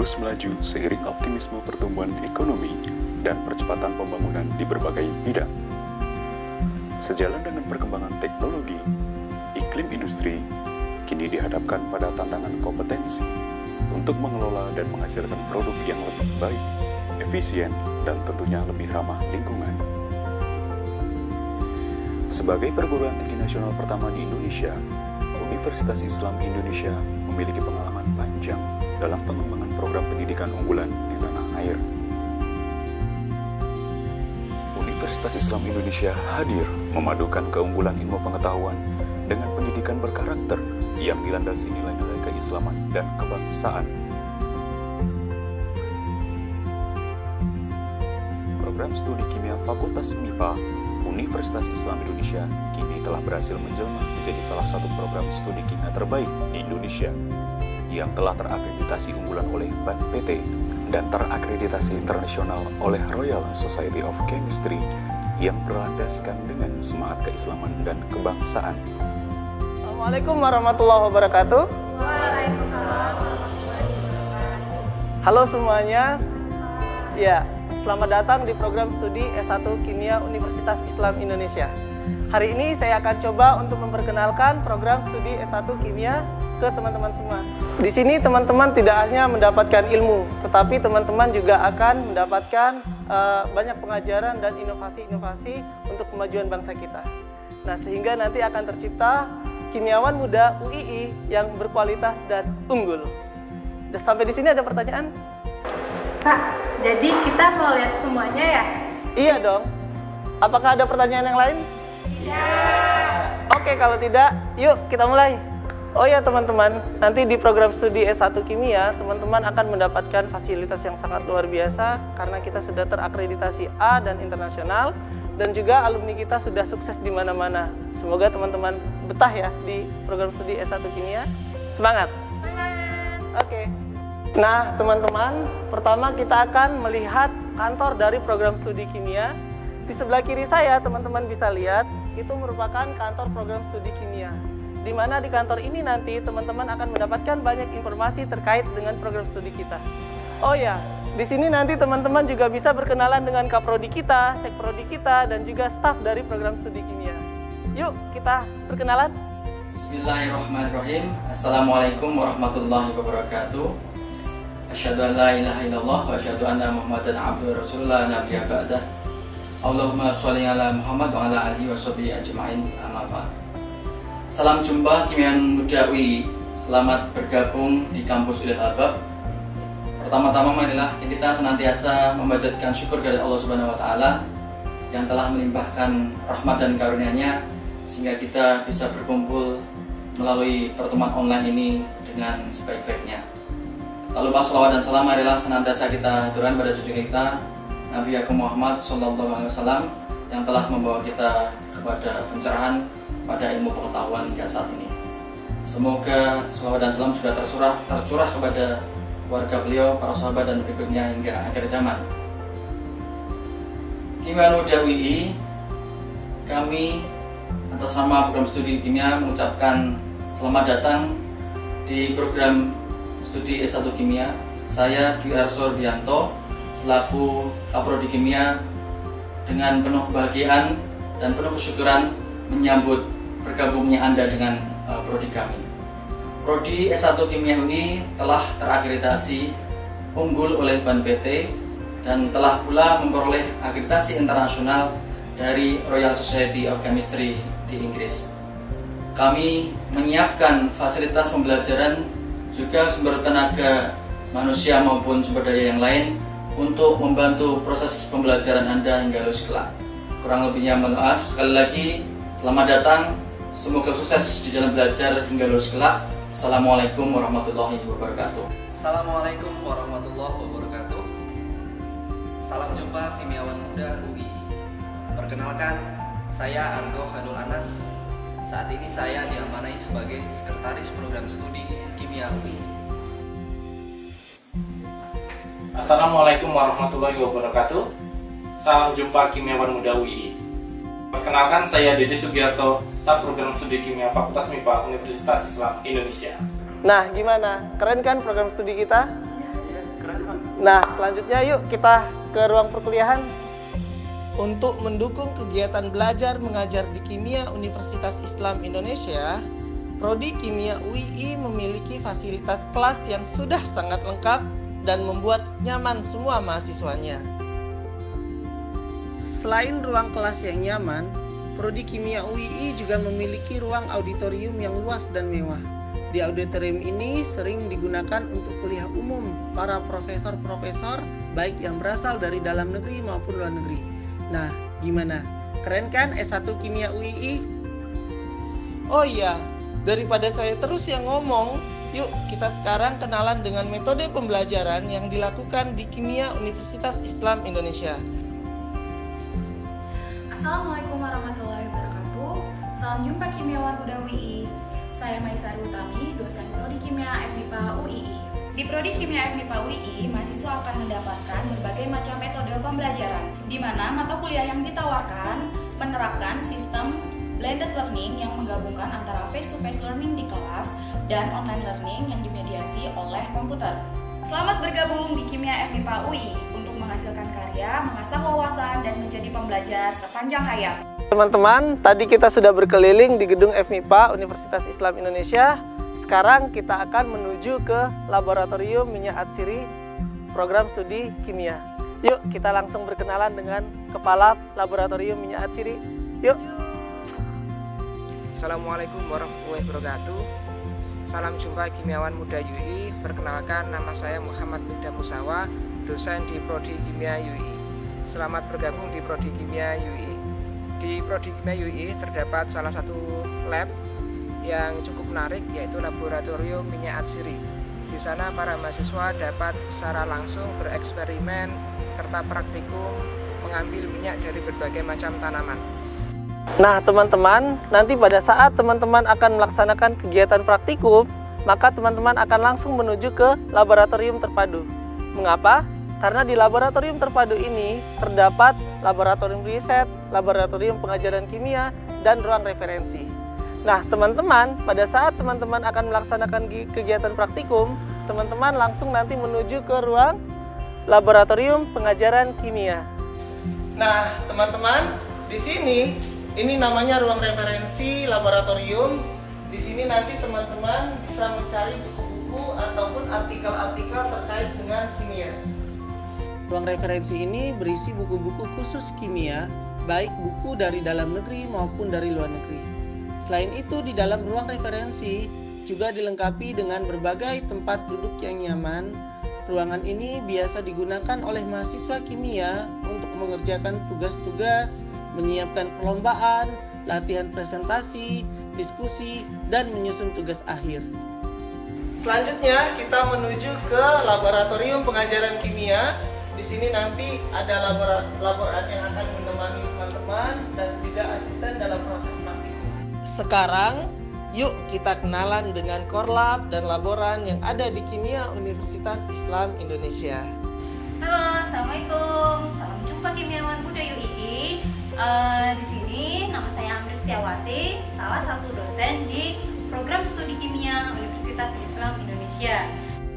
terus melaju seiring optimisme pertumbuhan ekonomi dan percepatan pembangunan di berbagai bidang. Sejalan dengan perkembangan teknologi, iklim industri kini dihadapkan pada tantangan kompetensi untuk mengelola dan menghasilkan produk yang lebih baik, efisien, dan tentunya lebih ramah lingkungan. Sebagai perguruan tinggi nasional pertama di Indonesia, Universitas Islam Indonesia memiliki pengalaman panjang dalam pengembangan program pendidikan unggulan di tanah air. Universitas Islam Indonesia hadir memadukan keunggulan ilmu pengetahuan dengan pendidikan berkarakter yang dilandasi nilai-nilai keislaman dan kebangsaan. Program studi kimia Fakultas MIPA Universitas Islam Indonesia kini telah berhasil menjelma menjadi salah satu program studi kimia terbaik di Indonesia yang telah terakreditasi unggulan oleh BAN PT dan terakreditasi internasional oleh Royal Society of Chemistry yang berlandaskan dengan semangat keislaman dan kebangsaan. Assalamualaikum warahmatullahi wabarakatuh. Waalaikumsalam. Halo semuanya. Ya, selamat datang di program studi S1 Kimia Universitas Islam Indonesia. Hari ini saya akan coba untuk memperkenalkan program studi S1 Kimia ke teman-teman semua. Di sini teman-teman tidak hanya mendapatkan ilmu, tetapi teman-teman juga akan mendapatkan banyak pengajaran dan inovasi-inovasi untuk kemajuan bangsa kita. Nah, sehingga nanti akan tercipta kimiawan muda UII yang berkualitas dan unggul. Sampai di sini ada pertanyaan? Pak, jadi kita mau lihat semuanya ya? Iya dong. Apakah ada pertanyaan yang lain? Iya. Oke, kalau tidak, yuk kita mulai. Oh ya teman-teman, nanti di program studi S1 Kimia, teman-teman akan mendapatkan fasilitas yang sangat luar biasa karena kita sudah terakreditasi A dan internasional, dan juga alumni kita sudah sukses di mana-mana. Semoga teman-teman betah ya di program studi S1 Kimia. Semangat! Oke. Nah teman-teman, pertama kita akan melihat kantor dari program studi kimia. Di sebelah kiri saya teman-teman bisa lihat, itu merupakan kantor program studi kimia. Di mana di kantor ini nanti teman-teman akan mendapatkan banyak informasi terkait dengan program studi kita. Oh ya, di sini nanti teman-teman juga bisa berkenalan dengan kaprodi kita, sekprodi kita, dan juga staf dari program studi kimia. Yuk kita berkenalan. Bismillahirrahmanirrahim. Assalamualaikum warahmatullahi wabarakatuh. Asyhadu an la ilaha illallah wa asyhadu anna Muhammadan abduhu wa rasulullah nabiyya ba'dah. Allahumma sholli ala Muhammad wa ala alihi wa sahbihi ajma'in. Amma ba'd. Salam jumpa Kimiawan Muda UI. Selamat bergabung di kampus Ulil Albab. Pertama-tama marilah kita senantiasa memanjatkan syukur kepada Allah Subhanahu wa taala yang telah melimpahkan rahmat dan karunia-Nya sehingga kita bisa berkumpul melalui pertemuan online ini dengan sebaik-baiknya. Lalu salawat dan salam marilah senantiasa kita haturkan pada junjungan kita Nabi Agung Muhammad SAW yang telah membawa kita kepada pencerahan pada ilmu pengetahuan hingga saat ini. Semoga salawat dan salam sudah tercurah kepada keluarga beliau, para sahabat dan berikutnya hingga akhir zaman. Kimiawan Muda UI, kami atas nama program studi kimia mengucapkan selamat datang di program studi S1 Kimia. Saya Dwi Arso Bianto selaku Kaprodi Kimia dengan penuh kebahagiaan dan penuh kesyukuran menyambut bergabungnya Anda dengan prodi kami. Prodi S1 Kimia UI telah terakreditasi unggul oleh BAN PT dan telah pula memperoleh akreditasi internasional dari Royal Society of Chemistry di Inggris. Kami menyiapkan fasilitas pembelajaran juga sumber tenaga manusia maupun sumber daya yang lain untuk membantu proses pembelajaran Anda hingga lulus kelak. Kurang lebihnya mohon maaf. Sekali lagi selamat datang, semoga sukses di dalam belajar hingga lulus kelak. Assalamualaikum warahmatullahi wabarakatuh. Assalamualaikum warahmatullahi wabarakatuh. Salam jumpa Kimiawan Muda UI. Perkenalkan, saya Argo Hadul Anas. Saat ini saya diamanai sebagai Sekretaris Program Studi Kimia UI. Assalamualaikum warahmatullahi wabarakatuh. Salam jumpa Kimiawan Muda UI. Perkenalkan, saya Dede Sugiarto, staf program studi kimia Fakultas MIPA Universitas Islam Indonesia. Nah, gimana? Keren kan program studi kita? Nah, selanjutnya yuk kita ke ruang perkuliahan. Untuk mendukung kegiatan belajar mengajar di Kimia Universitas Islam Indonesia, Prodi Kimia UII memiliki fasilitas kelas yang sudah sangat lengkap dan membuat nyaman semua mahasiswanya. Selain ruang kelas yang nyaman, Prodi Kimia UII juga memiliki ruang auditorium yang luas dan mewah. Di auditorium ini sering digunakan untuk kuliah umum para profesor-profesor baik yang berasal dari dalam negeri maupun luar negeri. Nah, gimana? Keren kan S1 Kimia UII? Oh iya, daripada saya terus yang ngomong, yuk kita sekarang kenalan dengan metode pembelajaran yang dilakukan di Kimia Universitas Islam Indonesia. Assalamualaikum warahmatullahi wabarakatuh. Salam jumpa kimiawan muda UII. Saya Maisari Utami, dosen Prodi Kimia FMIPA UII. Di Prodi Kimia FMIPA UII, mahasiswa akan mendapatkan berbagai macam metode pembelajaran, di mana mata kuliah yang ditawarkan menerapkan sistem blended learning yang menggabungkan antara face-to-face learning di kelas dan online learning yang dimediasi oleh komputer. Selamat bergabung di Kimia FMIPA UI untuk menghasilkan karya, mengasah wawasan, dan menjadi pembelajar sepanjang hayat. Teman-teman, tadi kita sudah berkeliling di gedung FMIPA Universitas Islam Indonesia. Sekarang kita akan menuju ke Laboratorium Minyak Atsiri Program Studi Kimia. Yuk, kita langsung berkenalan dengan Kepala Laboratorium Minyak Atsiri. Yuk. Assalamualaikum warahmatullahi wabarakatuh. Salam jumpa kimiawan muda UI. Perkenalkan, nama saya Muhammad Mida Musawa, dosen di Prodi Kimia UI. Selamat bergabung di Prodi Kimia UI. Di Prodi Kimia UI terdapat salah satu lab yang cukup menarik, yaitu Laboratorium Minyak Atsiri. Di sana para mahasiswa dapat secara langsung bereksperimen serta praktikum mengambil minyak dari berbagai macam tanaman. Nah teman-teman, nanti pada saat teman-teman akan melaksanakan kegiatan praktikum, maka teman-teman akan langsung menuju ke laboratorium terpadu. Mengapa? Karena di laboratorium terpadu ini terdapat laboratorium riset, laboratorium pengajaran kimia, dan ruang referensi. Nah teman-teman, pada saat teman-teman akan melaksanakan kegiatan praktikum, teman-teman langsung nanti menuju ke ruang laboratorium pengajaran kimia. Nah teman-teman, di sini ini namanya ruang referensi laboratorium. Di sini nanti teman-teman bisa mencari buku-buku ataupun artikel-artikel terkait dengan kimia. Ruang referensi ini berisi buku-buku khusus kimia, baik buku dari dalam negeri maupun dari luar negeri. Selain itu, di dalam ruang referensi juga dilengkapi dengan berbagai tempat duduk yang nyaman. Ruangan ini biasa digunakan oleh mahasiswa kimia untuk mengerjakan tugas-tugas, menyiapkan perlombaan, latihan presentasi, diskusi, dan menyusun tugas akhir. Selanjutnya kita menuju ke laboratorium pengajaran kimia. Di sini nanti ada laboratorium yang akan menemani teman-teman dan juga asisten dalam proses praktikum. Sekarang, yuk kita kenalan dengan korlab dan laboran yang ada di Kimia Universitas Islam Indonesia. Halo, Assalamualaikum. Salam jumpa kimiawan muda UII. Di sini nama saya Amri Setiawati, salah satu dosen di Program Studi Kimia Universitas Islam Indonesia.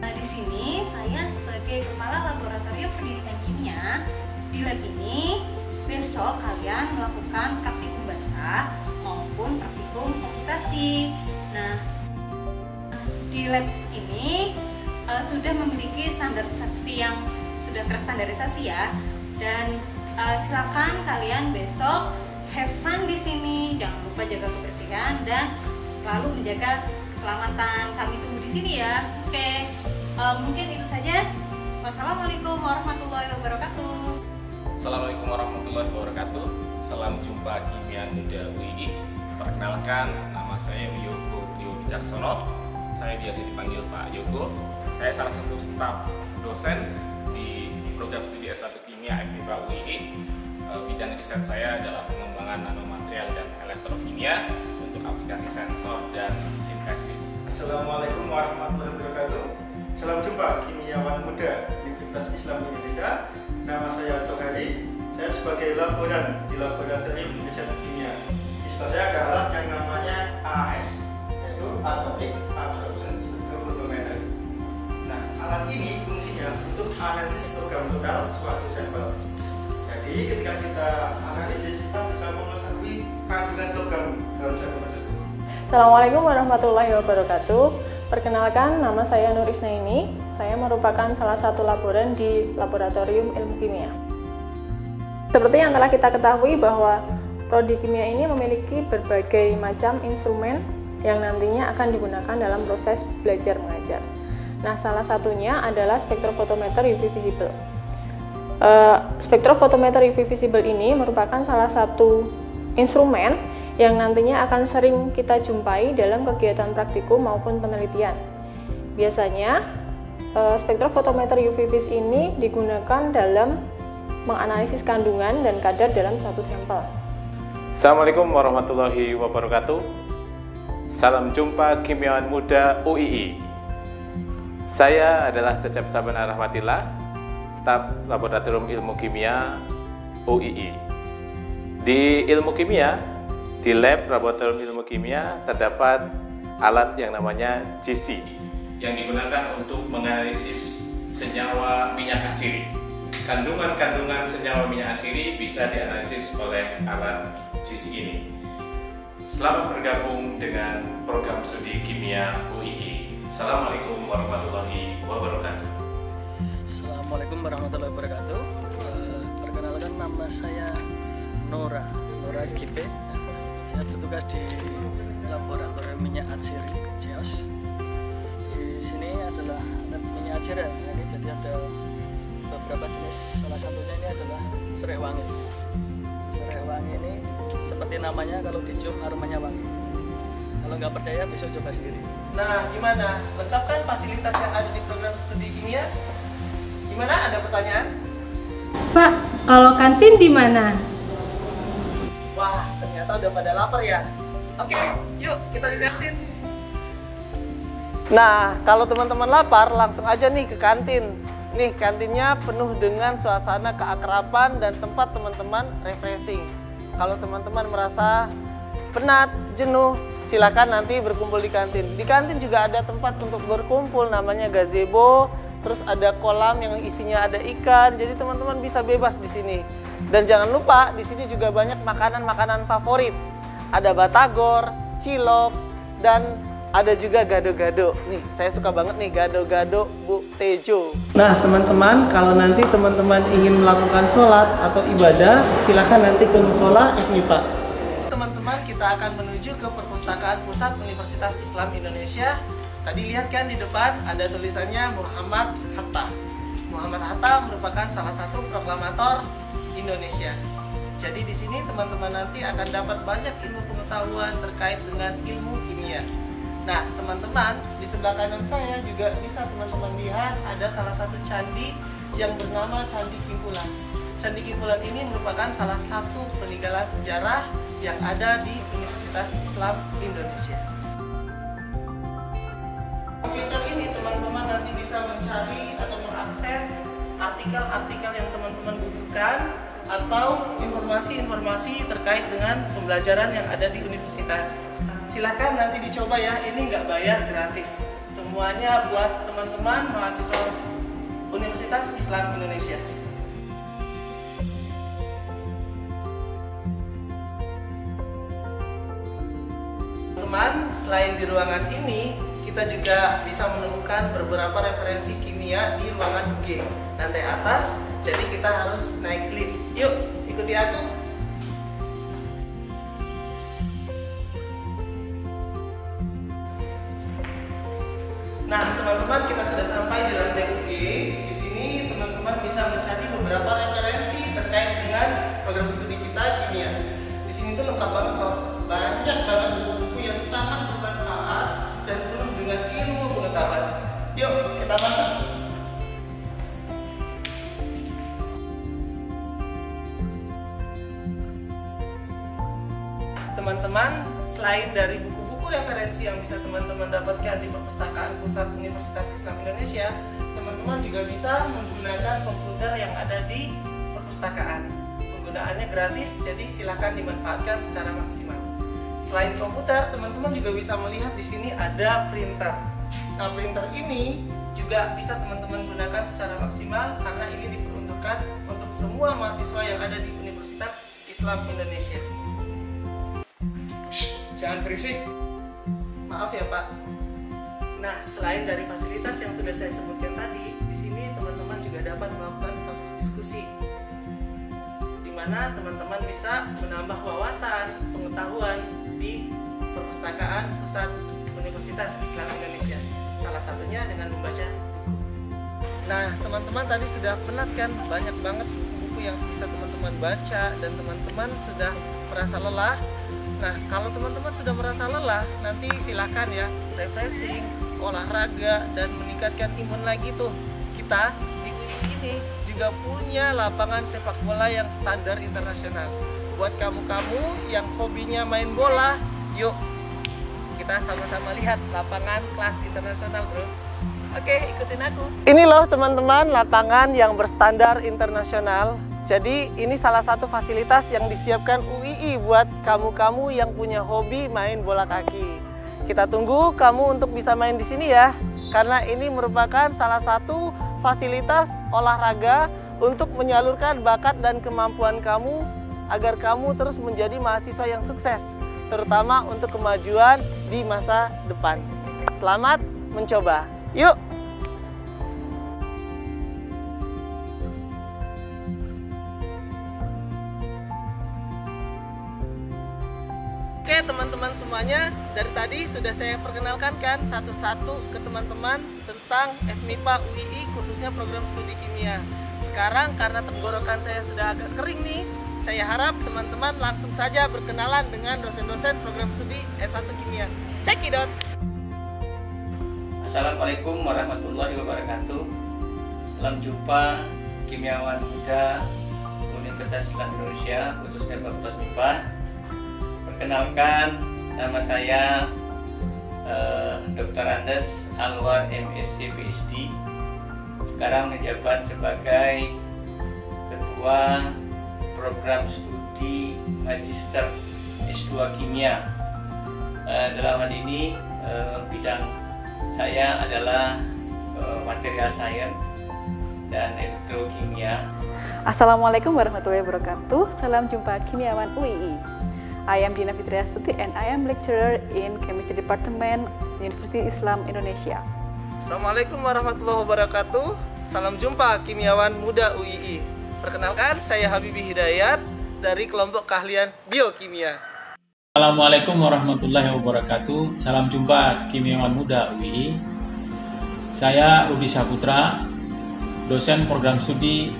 Di sini saya sebagai kepala laboratorium pendidikan kimia. Di lab ini besok kalian melakukan praktikum basah maupun praktikum komputasi. Nah, di lab ini sudah memiliki standar safety yang sudah terstandarisasi ya. Dan silakan kalian besok have fun di sini. Jangan lupa jaga kebersihan dan selalu menjaga keselamatan. Kami tunggu di sini ya. Oke, mungkin itu saja. Wassalamualaikum warahmatullahi wabarakatuh. Assalamualaikum warahmatullahi wabarakatuh. Salam jumpa Kimia Muda UII. Perkenalkan, nama saya Yogo Priyo Wicaksono. Saya biasa dipanggil Pak Yogo. Saya salah satu staf dosen di program studi S1 Kimia FMIPA UII. Bidang riset saya adalah pengembangan nanomaterial dan elektrokimia untuk aplikasi sensor dan sintesis. Assalamualaikum warahmatullahi wabarakatuh. Salam jumpa kimiawan muda Universitas Islam Indonesia. Nama saya Tohari. Saya sebagai laboran di Laboratorium Riset Kimia. Di sebelah saya ada alat yang namanya AAS, yaitu Atomic Absorption Spectrophotometer. Nah, alat ini fungsinya ya untuk analisis program total suatu sampel. Jadi ketika kita analisis, kita bisa mengetahui kandungan logam dalam sampel tersebut. Assalamualaikum warahmatullahi wabarakatuh. Perkenalkan, nama saya Nur Isnaini. Saya merupakan salah satu laboran di Laboratorium Ilmu Kimia. Seperti yang telah kita ketahui bahwa prodi kimia ini memiliki berbagai macam instrumen yang nantinya akan digunakan dalam proses belajar mengajar. Nah, salah satunya adalah spektrofotometer UV visible. Spektrofotometer UV visible ini merupakan salah satu instrumen yang nantinya akan sering kita jumpai dalam kegiatan praktikum maupun penelitian. Biasanya, spektrofotometer UV vis ini digunakan dalam menganalisis kandungan dan kadar dalam suatu sampel. Assalamualaikum warahmatullahi wabarakatuh. Salam jumpa kimiawan muda UII. Saya adalah Cecep Sabana Rahmatillah, staf Laboratorium Ilmu Kimia UII. Di ilmu kimia, di lab Laboratorium Ilmu Kimia terdapat alat yang namanya GC yang digunakan untuk menganalisis senyawa minyak asiri. Kandungan-kandungan senyawa minyak asiri bisa dianalisis oleh alat GC ini. Selamat bergabung dengan program studi kimia UII. Assalamualaikum warahmatullahi wabarakatuh. Assalamualaikum warahmatullahi wabarakatuh. Perkenalkan, nama saya Nora GP. Saya bertugas di Laboratorium Minyak Atsiri CIOS. Di sini adalah alat minyak atsiri. Ini jadi ada beberapa jenis. Salah satunya ini adalah serai wangi. Serai wangi ini seperti namanya, kalau dicium aromanya wangi. Kalau nggak percaya bisa coba sendiri. Nah, gimana? Lengkap kan fasilitas yang ada di program studi kimia? Gimana? Ada pertanyaan? Pak, kalau kantin di mana? Wah, ternyata udah pada lapar ya. Oke, yuk kita di kantin. Nah, kalau teman-teman lapar, langsung aja nih ke kantin. Nih, kantinnya penuh dengan suasana keakraban dan tempat teman-teman refreshing. Kalau teman-teman merasa penat, jenuh, silakan nanti berkumpul di kantin. Di kantin juga ada tempat untuk berkumpul, namanya gazebo. Terus ada kolam yang isinya ada ikan. Jadi teman-teman bisa bebas di sini. Dan jangan lupa, di sini juga banyak makanan-makanan favorit. Ada batagor, cilok, dan ada juga gado-gado. Nih, saya suka banget nih gado-gado Bu Tejo. Nah, teman-teman, kalau nanti teman-teman ingin melakukan sholat atau ibadah, silakan nanti ke musola FMIPA. Teman-teman, kita akan menuju ke Perpustakaan Pusat Universitas Islam Indonesia. Tadi lihat kan di depan ada tulisannya Muhammad Hatta. Muhammad Hatta merupakan salah satu proklamator Indonesia. Jadi di sini teman-teman nanti akan dapat banyak ilmu pengetahuan terkait dengan ilmu kimia. Nah, teman-teman, di sebelah kanan saya juga bisa teman-teman lihat ada salah satu candi yang bernama Candi Kimpulan. Candi Kimpulan ini merupakan salah satu peninggalan sejarah yang ada di Universitas Islam Indonesia. Komputer ini teman-teman nanti bisa mencari atau mengakses artikel-artikel yang teman-teman butuhkan atau informasi-informasi terkait dengan pembelajaran yang ada di universitas. Silahkan nanti dicoba ya, ini nggak bayar, gratis. Semuanya buat teman-teman mahasiswa Universitas Islam Indonesia. Teman-teman, selain di ruangan ini, kita juga bisa menemukan beberapa referensi kimia di ruangan UG. Lantai atas, jadi kita harus naik lift. Yuk, ikuti aku. Nah, teman-teman, kita sudah sampai di lantai UG. Di sini teman-teman bisa mencari beberapa referensi terkait dengan program studi kita kimia. Di sini tuh lengkap banget loh. Banyak banget buku-buku yang sangat bermanfaat dan penuh dengan ilmu pengetahuan. Yuk, kita masuk. Teman-teman, selain dari buku-buku referensi yang bisa teman-teman dapatkan di Perpustakaan Pusat Universitas Islam Indonesia, teman-teman juga bisa menggunakan komputer yang ada di perpustakaan. Penggunaannya gratis, jadi silakan dimanfaatkan secara maksimal. Selain komputer, teman-teman juga bisa melihat di sini ada printer. Nah, printer ini juga bisa teman-teman gunakan secara maksimal karena ini diperuntukkan untuk semua mahasiswa yang ada di Universitas Islam Indonesia. Jangan berisik. Maaf ya Pak. Nah, selain dari fasilitas yang sudah saya sebutkan tadi, di sini teman-teman juga dapat melakukan proses diskusi, di mana teman-teman bisa menambah wawasan, pengetahuan di perpustakaan pusat Universitas Islam Indonesia. Salah satunya dengan membaca buku. Nah, teman-teman tadi sudah penat kan? Banyak banget buku yang bisa teman-teman baca dan teman-teman sudah merasa lelah. Nah, kalau teman-teman sudah merasa lelah, nanti silahkan ya refreshing, olahraga, dan meningkatkan imun lagi tuh. Kita di UI ini juga punya lapangan sepak bola yang standar internasional. Buat kamu-kamu yang hobinya main bola, yuk kita sama-sama lihat lapangan kelas internasional, bro. Oke, ikutin aku. Ini loh teman-teman, lapangan yang berstandar internasional. Jadi ini salah satu fasilitas yang disiapkan UII buat kamu-kamu yang punya hobi main bola kaki. Kita tunggu kamu untuk bisa main di sini ya, karena ini merupakan salah satu fasilitas olahraga untuk menyalurkan bakat dan kemampuan kamu agar kamu terus menjadi mahasiswa yang sukses, terutama untuk kemajuan di masa depan. Selamat mencoba. Yuk! Oke teman-teman semuanya, dari tadi sudah saya perkenalkan kan satu-satu ke teman-teman tentang FMIPA UII khususnya program studi kimia. Sekarang karena tenggorokan saya sudah agak kering nih, saya harap teman-teman langsung saja berkenalan dengan dosen-dosen program studi S1 Kimia. Cekidot! Assalamualaikum warahmatullahi wabarakatuh. Salam jumpa kimiawan muda Universitas Islam Indonesia, khususnya Fakultas MIPA. Perkenalkan, nama saya Dr. Andes Alwar MSc PhD. Sekarang menjabat sebagai Ketua Program Studi Magister S2 Kimia. Dalam hal ini bidang saya adalah Material Science dan Elektrokimia. Assalamualaikum warahmatullahi wabarakatuh. Salam jumpa kimiawan UII. I am Dina Fitriastuti and I am lecturer in Chemistry Department, University Islam Indonesia. Assalamualaikum warahmatullahi wabarakatuh. Salam jumpa kimiawan muda UII. Perkenalkan, saya Habibi Hidayat dari kelompok keahlian biokimia. Assalamualaikum warahmatullahi wabarakatuh. Salam jumpa kimiawan muda UII. Saya Rudi Saputra, dosen program studi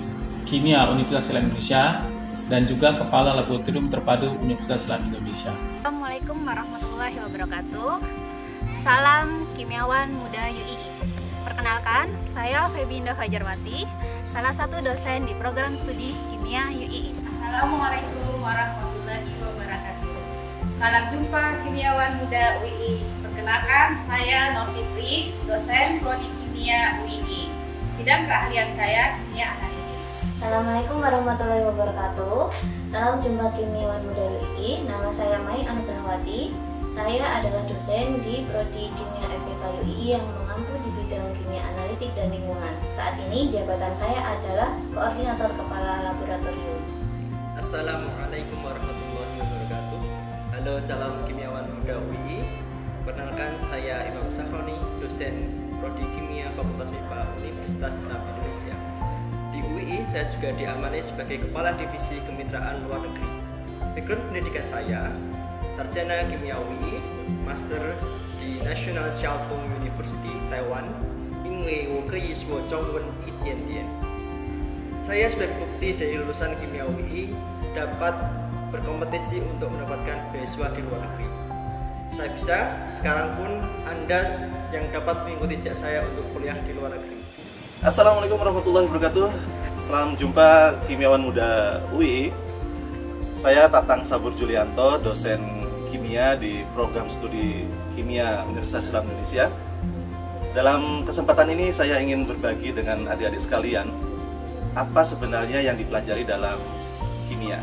kimia Universitas Islam Indonesia dan juga Kepala Laboratorium Terpadu Universitas Islam Indonesia. Assalamualaikum warahmatullahi wabarakatuh. Salam kimiawan muda UII. Perkenalkan, saya Febinda Fajarwati, salah satu dosen di program studi kimia UII. Assalamualaikum warahmatullahi wabarakatuh. Salam jumpa kimiawan muda UII. Perkenalkan, saya Nur Fitri, dosen prodi kimia UII. Bidang keahlian saya kimia analitik. Assalamualaikum warahmatullahi wabarakatuh. Salam jumpa kimiawan muda UII. Nama saya Mai Anugrahwati. Saya adalah dosen di prodi kimia FMIPA UII yang mengampu di bidang kimia analitik dan lingkungan. Saat ini jabatan saya adalah koordinator kepala laboratorium. Assalamualaikum warahmatullahi wabarakatuh. Halo calon kimiawan muda UII. Perkenalkan, saya Imam Sahroni, dosen prodi kimia Fakultas MIPA Universitas Islam Indonesia. Di UII, saya juga diamani sebagai Kepala Divisi Kemitraan Luar Negeri. Background pendidikan saya, Sarjana Kimia UII, Master di National Chiao Tung University, Taiwan, Ingwe Wokeyiswo Chongwen Itian. Saya sebagai bukti dari lulusan Kimia UII dapat berkompetisi untuk mendapatkan beasiswa di luar negeri. Saya bisa, sekarang pun Anda yang dapat mengikuti jejak saya untuk kuliah di luar negeri. Assalamualaikum warahmatullahi wabarakatuh. Salam jumpa kimiawan muda UII. Saya Tatang Sabur Julianto, dosen kimia di program studi kimia Universitas Islam Indonesia. Dalam kesempatan ini saya ingin berbagi dengan adik-adik sekalian apa sebenarnya yang dipelajari dalam kimia.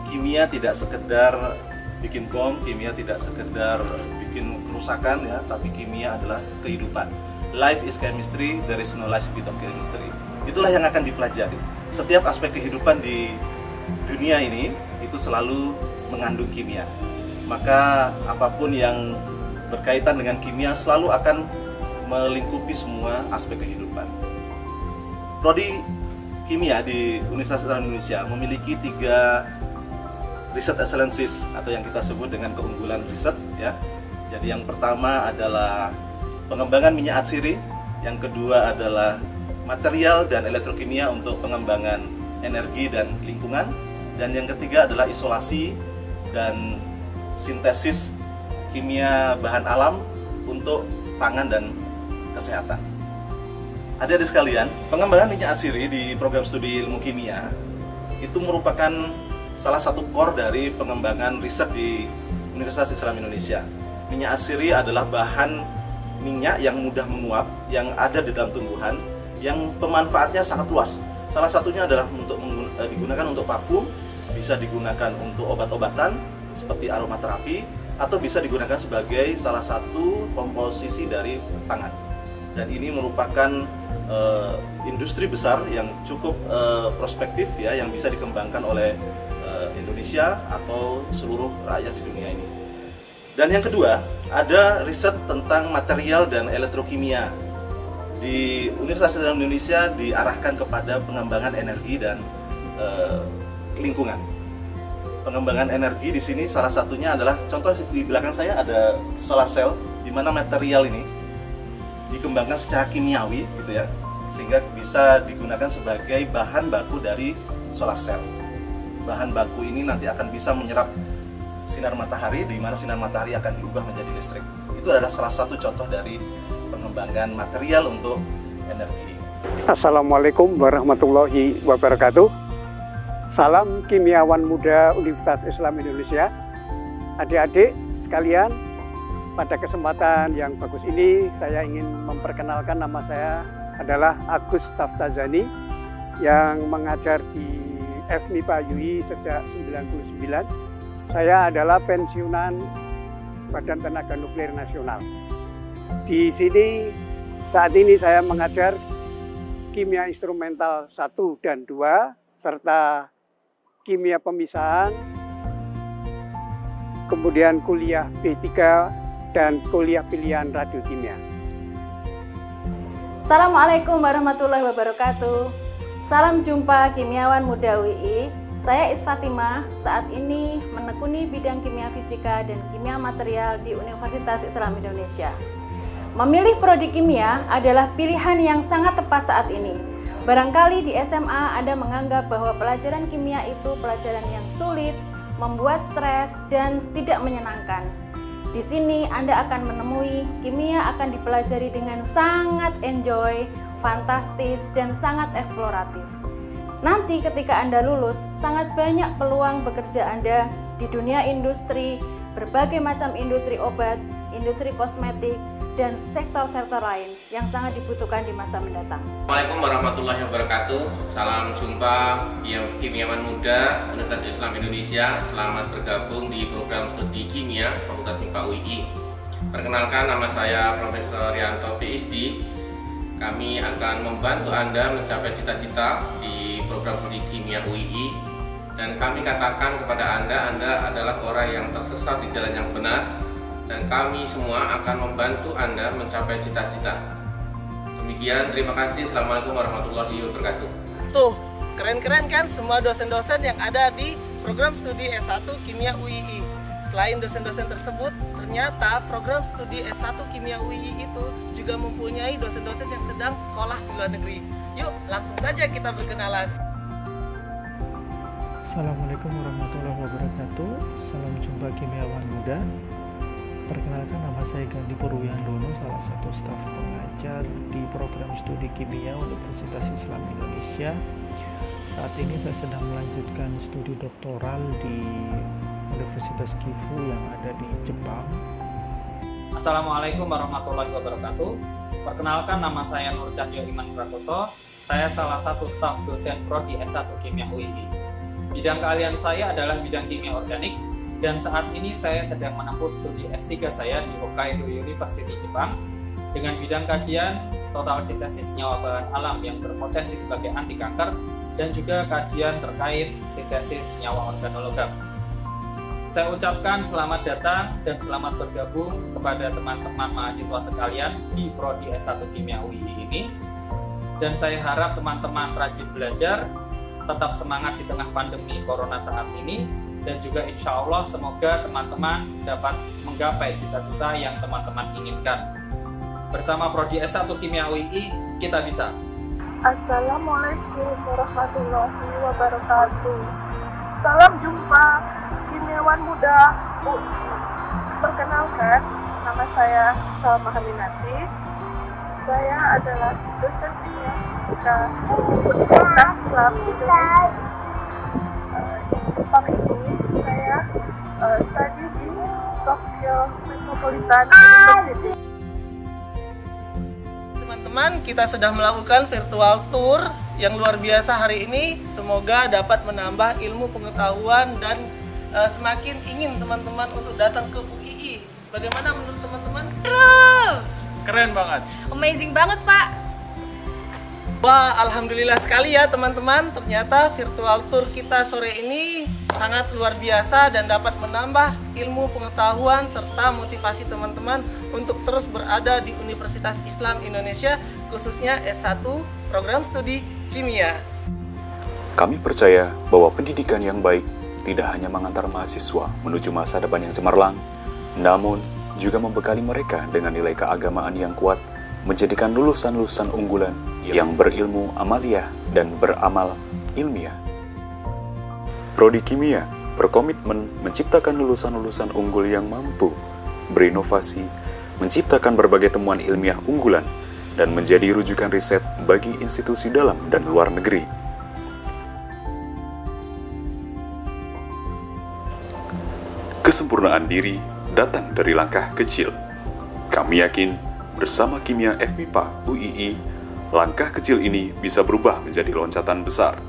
Kimia tidak sekedar bikin bom, kimia tidak sekedar bikin kerusakan ya, tapi kimia adalah kehidupan. life is chemistry, there is no life without chemistry. Itulah yang akan dipelajari. Setiap aspek kehidupan di dunia ini itu selalu mengandung kimia. Maka apapun yang berkaitan dengan kimia selalu akan melingkupi semua aspek kehidupan. Prodi Kimia di Universitas Islam Indonesia memiliki 3 riset excellences atau yang kita sebut dengan keunggulan riset ya. Jadi yang pertama adalah pengembangan minyak atsiri, yang kedua adalah material dan elektrokimia untuk pengembangan energi dan lingkungan, dan yang ketiga adalah isolasi dan sintesis kimia bahan alam untuk pangan dan kesehatan. Adik-adik sekalian, pengembangan minyak atsiri di program studi ilmu kimia itu merupakan salah satu core dari pengembangan riset di Universitas Islam Indonesia. Minyak atsiri adalah bahan minyak yang mudah menguap, yang ada di dalam tumbuhan, yang pemanfaatnya sangat luas. Salah satunya adalah digunakan untuk parfum, bisa digunakan untuk obat-obatan seperti aromaterapi, atau bisa digunakan sebagai salah satu komposisi dari pangan. Dan ini merupakan industri besar yang cukup prospektif ya, yang bisa dikembangkan oleh Indonesia atau seluruh rakyat di dunia ini. Dan yang kedua, ada riset tentang material dan elektrokimia. Di Universitas Islam Indonesia diarahkan kepada pengembangan energi dan lingkungan. Pengembangan energi di sini salah satunya adalah, contoh di belakang saya ada solar cell, di mana material ini dikembangkan secara kimiawi gitu ya, sehingga bisa digunakan sebagai bahan baku dari solar cell. Bahan baku ini nanti akan bisa menyerap sinar matahari, di mana sinar matahari akan diubah menjadi listrik. Itu adalah salah satu contoh dari pengembangan material untuk energi. Assalamualaikum warahmatullahi wabarakatuh. Salam kimiawan muda Universitas Islam Indonesia. Adik-adik sekalian, pada kesempatan yang bagus ini saya ingin memperkenalkan, nama saya adalah Agus Taftazani yang mengajar di FMIPA UI sejak 99. Saya adalah pensiunan Badan Tenaga Nuklir Nasional. Di sini saat ini saya mengajar kimia instrumental 1 dan 2 serta kimia pemisahan, kemudian kuliah B3 dan kuliah pilihan radiokimia. Assalamualaikum warahmatullahi wabarakatuh. Salam jumpa kimiawan muda UI. Saya Isfatimah, saat ini menekuni bidang kimia fisika dan kimia material di Universitas Islam Indonesia. Memilih prodi kimia adalah pilihan yang sangat tepat saat ini. Barangkali di SMA Anda menganggap bahwa pelajaran kimia itu pelajaran yang sulit, membuat stres, dan tidak menyenangkan. Di sini Anda akan menemui kimia akan dipelajari dengan sangat enjoy, fantastis, dan sangat eksploratif. Nanti ketika Anda lulus, sangat banyak peluang bekerja Anda di dunia industri, berbagai macam industri obat, industri kosmetik, dan sektor-sektor lain yang sangat dibutuhkan di masa mendatang. Assalamualaikum warahmatullahi wabarakatuh. Salam jumpa kimiawan muda Universitas Islam Indonesia. Selamat bergabung di program studi kimia Fakultas MIPA UI. Perkenalkan, nama saya Profesor Rianto PhD. Kami akan membantu Anda mencapai cita-cita di program studi kimia UI, dan kami katakan kepada Anda adalah orang yang tersesat di jalan yang benar, dan kami semua akan membantu Anda mencapai cita-cita. Demikian, terima kasih. Assalamualaikum warahmatullahi wabarakatuh. Tuh, keren-keren kan semua dosen-dosen yang ada di program studi S1 Kimia UII. Selain dosen-dosen tersebut, ternyata program studi S1 Kimia UII itu juga mempunyai dosen-dosen yang sedang sekolah di luar negeri. Yuk, langsung saja kita berkenalan. Assalamualaikum warahmatullahi wabarakatuh. Salam jumpa kimiawan muda. Perkenalkan, nama saya Gandhi Purwiandono, salah satu staf pengajar di program studi kimia Universitas Islam Indonesia. Saat ini saya sedang melanjutkan studi doktoral di Universitas Gifu yang ada di Jepang. Assalamualaikum warahmatullahi wabarakatuh. Perkenalkan, nama saya Nur Cahyo Iman Prakoso. Saya salah satu staf dosen prodi S1 Kimia UII. Bidang keahlian saya adalah bidang kimia organik, dan saat ini saya sedang menempuh studi S3 saya di Hokkaido University Jepang dengan bidang kajian total sintesis senyawa bahan alam yang berpotensi sebagai anti kanker dan juga kajian terkait sintesis senyawa organologam. Saya ucapkan selamat datang dan selamat bergabung kepada teman-teman mahasiswa sekalian di Prodi S1 Kimia UII ini. Dan saya harap teman-teman rajin belajar, tetap semangat di tengah pandemi Corona saat ini, dan juga insya Allah semoga teman-teman dapat menggapai cita-cita yang teman-teman inginkan. Bersama Prodi S1 Kimia UII, kita bisa. Assalamualaikum warahmatullahi wabarakatuh. Salam jumpa Kimiawan Muda UI. Perkenalkan, nama saya Salma Haminati. Saya adalah dosen kimia fisika Universitas Islam Indonesia. Jepang ini saya study di Tokyo Metropolitan University. Teman-teman, kita sudah melakukan virtual tour yang luar biasa hari ini. Semoga dapat menambah ilmu pengetahuan dan semakin ingin teman-teman untuk datang ke UII. Bagaimana menurut teman-teman? Keren banget. Amazing banget, Pak. Wah, alhamdulillah sekali ya teman-teman. Ternyata virtual tour kita sore ini sangat luar biasa dan dapat menambah ilmu pengetahuan serta motivasi teman-teman untuk terus berada di Universitas Islam Indonesia, khususnya S1 Program Studi Kimia. Kami percaya bahwa pendidikan yang baik tidak hanya mengantar mahasiswa menuju masa depan yang cemerlang, namun juga membekali mereka dengan nilai keagamaan yang kuat, menjadikan lulusan-lulusan unggulan yang berilmu amaliyah dan beramal ilmiah. Prodi Kimia berkomitmen menciptakan lulusan-lulusan unggul yang mampu berinovasi, menciptakan berbagai temuan ilmiah unggulan, dan menjadi rujukan riset bagi institusi dalam dan luar negeri. Kesempurnaan diri datang dari langkah kecil. Kami yakin bersama Kimia FMIPA UII, langkah kecil ini bisa berubah menjadi loncatan besar.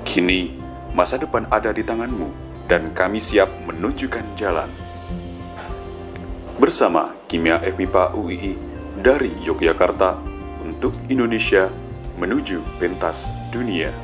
Kini, masa depan ada di tanganmu dan kami siap menunjukkan jalan. Bersama Kimia FMIPA UII dari Yogyakarta untuk Indonesia menuju pentas dunia.